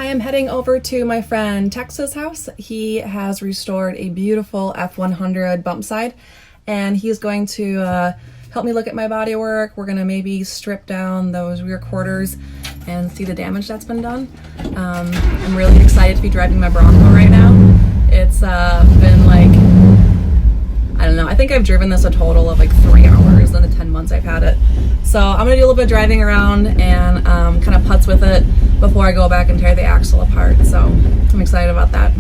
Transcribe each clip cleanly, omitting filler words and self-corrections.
I am heading over to my friend Tex's house. He has restored a beautiful F100 bump side, and he's going to help me look at my body work. We're gonna maybe strip down those rear quarters and see the damage that's been done. I'm really excited to be driving my Bronco right now. It's been like, I don't know, I think I've driven this a total of like 3 hours in the 10 months I've had it. So I'm gonna do a little bit of driving around and kind of putz with it before I go back and tear the axle apart. So I'm excited about that.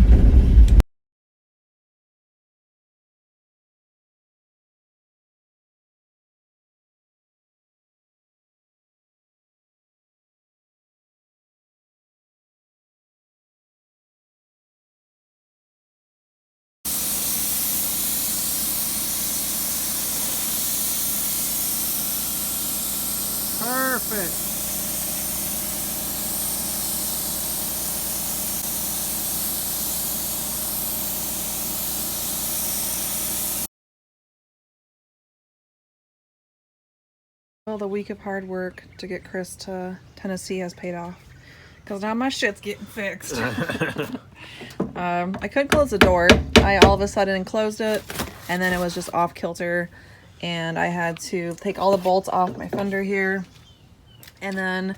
Perfect. Well, the week of hard work to get Chris to Tennessee has paid off, because now my shit's getting fixed. I couldn't close the door. I all of a sudden closed it, and then it was just off kilter, and I had to take all the bolts off my fender here, and then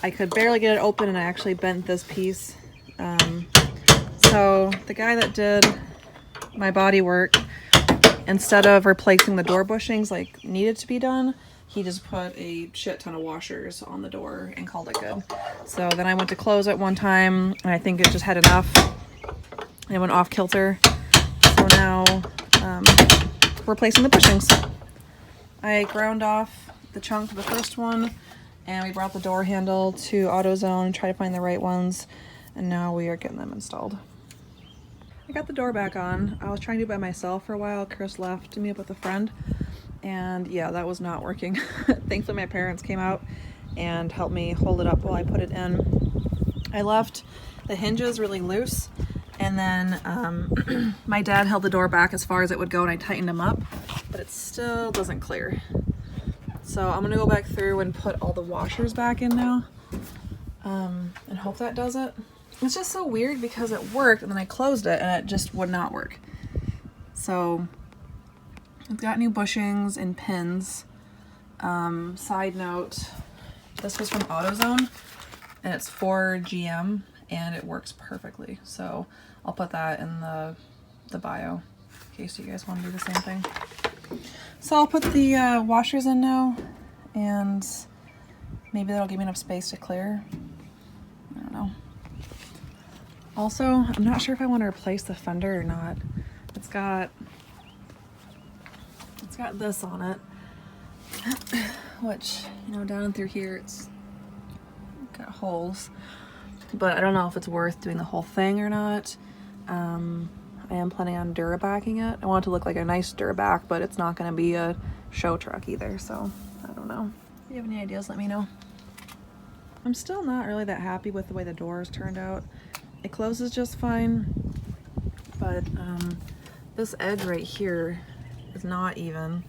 I could barely get it open, and I actually bent this piece. So the guy that did my body work, instead of replacing the door bushings like needed to be done, he just put a shit ton of washers on the door and called it good. So then I went to close it one time, and I think it just had enough. It went off kilter. So now replacing the bushings. I ground off the chunk of the first one, and we brought the door handle to AutoZone and tried to find the right ones, and now we are getting them installed. I got the door back on. I was trying to do it by myself for a while. Chris left to meet up with a friend, and yeah, that was not working. Thankfully my parents came out and helped me hold it up while I put it in. I left the hinges really loose, and then my dad held the door back as far as it would go, and I tightened them up, but it still doesn't clear. So I'm gonna go back through and put all the washers back in now, and hope that does it. It's just so weird because it worked, and then I closed it and it just would not work. So I've got new bushings and pins. Side note, this was from AutoZone, and it's for GM, and it works perfectly. So I'll put that in the bio in case you guys want to do the same thing. So I'll put the washers in now, and maybe that'll give me enough space to clear. I don't know. Also, I'm not sure if I want to replace the fender or not. It's got this on it, which, you know, down through here it's got holes, but I don't know if it's worth doing the whole thing or not. I am planning on Durabacking it. I want it to look like a nice Durabak, but it's not going to be a show truck either, so I don't know. If you have any ideas, let me know. I'm still not really that happy with the way the doors turned out. It closes just fine, but this edge right here is not even,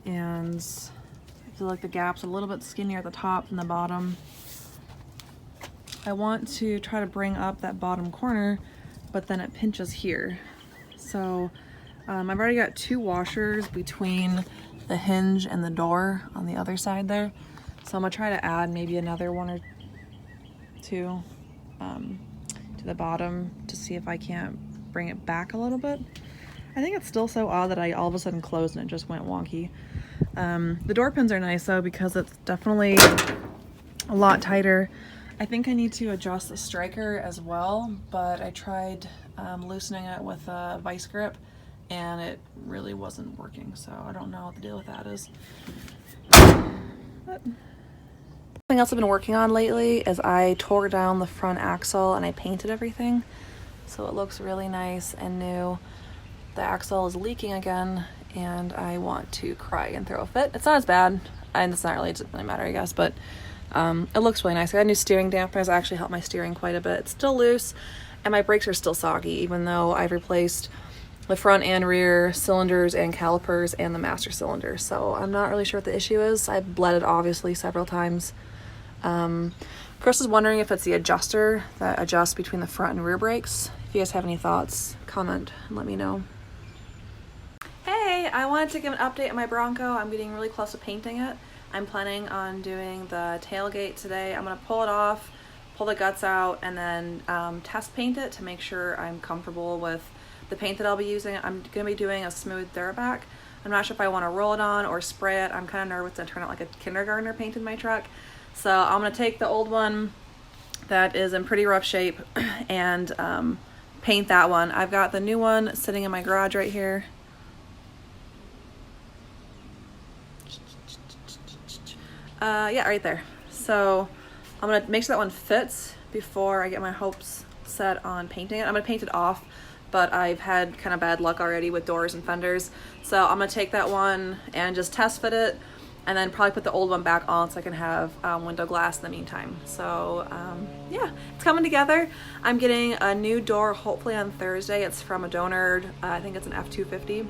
and I feel like the gap's a little bit skinnier at the top than the bottom. I want to try to bring up that bottom corner, but then it pinches here. So I've already got 2 washers between the hinge and the door on the other side there. So I'm gonna try to add maybe another 1 or 2 to the bottom to see if I can't bring it back a little bit. I think it's still so odd that I all of a sudden closed and it just went wonky. The door pins are nice though, because it's definitely a lot tighter. I think I need to adjust the striker as well, but I tried loosening it with a vice grip and it really wasn't working, so I don't know what the deal with that is. But something else I've been working on lately is I tore down the front axle and I painted everything, so it looks really nice and new. The axle is leaking again, and I want to cry and throw a fit. It's not as bad, and it's not really, it doesn't really matter, I guess, but it looks really nice. I got new steering dampeners, actually helped my steering quite a bit. It's still loose, and my brakes are still soggy, even though I've replaced the front and rear cylinders and calipers and the master cylinder. So I'm not really sure what the issue is. I've bled it obviously several times. Chris is wondering if it's the adjuster that adjusts between the front and rear brakes. If you guys have any thoughts, comment and let me know. Hey, I wanted to give an update on my Bronco. I'm getting really close to painting it. I'm planning on doing the tailgate today. I'm gonna pull it off, pull the guts out, and then test paint it to make sure I'm comfortable with the paint that I'll be using. I'm gonna be doing a smooth Durabak. I'm not sure if I wanna roll it on or spray it. I'm kinda nervous to turn out like a kindergartner painted my truck. So I'm gonna take the old one that is in pretty rough shape and paint that one. I've got the new one sitting in my garage right here. Yeah, right there. So I'm gonna make sure that one fits before I get my hopes set on painting it. I'm gonna paint it off, but I've had kind of bad luck already with doors and fenders. So I'm gonna take that one and just test fit it, and then probably put the old one back on so I can have window glass in the meantime. So yeah, it's coming together. I'm getting a new door hopefully on Thursday. It's from a donor. I think it's an F-250.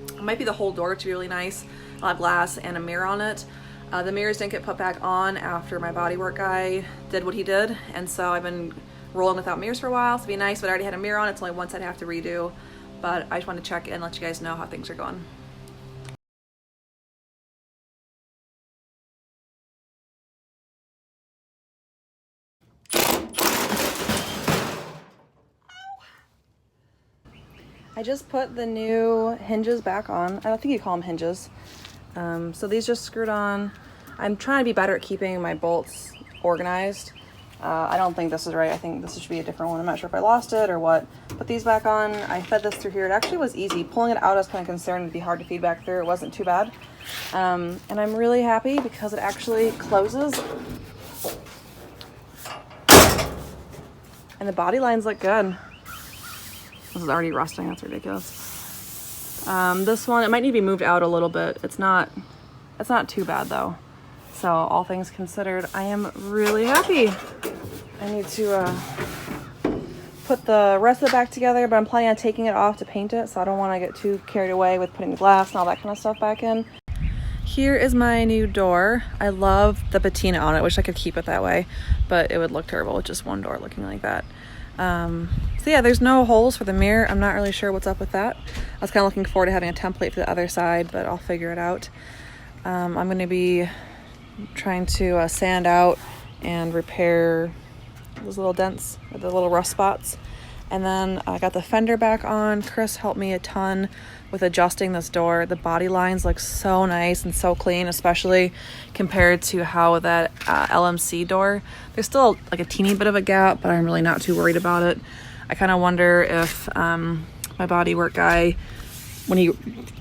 It might be the whole door to be really nice. I'll have glass and a mirror on it. The mirrors didn't get put back on after my bodywork guy did what he did, and so I've been rolling without mirrors for a while. So it'd be nice, but I already had a mirror on. It's only once I'd have to redo, but I just want to check in and let you guys know how things are going. I just put the new hinges back on. I don't think you call them hinges. So these just screwed on. I'm trying to be better at keeping my bolts organized. I don't think this is right. I think this should be a different one. I'm not sure if I lost it or what. Put these back on. I fed this through here. It actually was easy. Pulling it out, I was kind of concerned it'd be hard to feed back through. It wasn't too bad. And I'm really happy because it actually closes. And the body lines look good. This is already rusting. That's ridiculous. This one, it might need to be moved out a little bit. It's not too bad though. So all things considered, I am really happy. I need to put the rest of it back together, but I'm planning on taking it off to paint it, so I don't want to get too carried away with putting the glass and all that kind of stuff back in. Here is my new door. I love the patina on it. Wish I could keep it that way, but it would look terrible with just one door looking like that. So yeah, there's no holes for the mirror. I'm not really sure what's up with that. I was kind of looking forward to having a template for the other side, but I'll figure it out. I'm going to be trying to sand out and repair those little dents or the little rust spots. And then I got the fender back on. Chris helped me a ton with adjusting this door. The body lines look so nice and so clean, especially compared to how that LMC door. There's still like a teeny bit of a gap, but I'm really not too worried about it. I kind of wonder if my bodywork guy, when he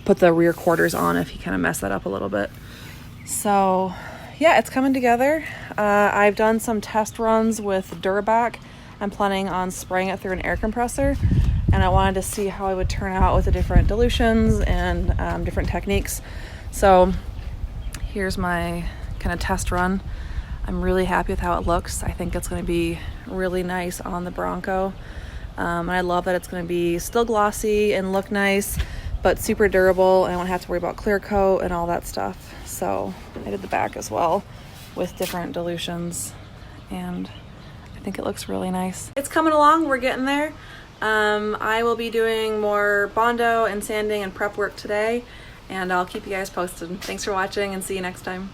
put the rear quarters on, if he kind of messed that up a little bit. So yeah, it's coming together. I've done some test runs with Durabak. I'm planning on spraying it through an air compressor, and I wanted to see how it would turn out with the different dilutions and different techniques. So here's my kind of test run. I'm really happy with how it looks. I think it's going to be really nice on the Bronco. And I love that it's going to be still glossy and look nice, but super durable, and I won't have to worry about clear coat and all that stuff. So I did the back as well with different dilutions, and I think it looks really nice. It's coming along. We're getting there. I will be doing more Bondo and sanding and prep work today, and I'll keep you guys posted. Thanks for watching, and see you next time.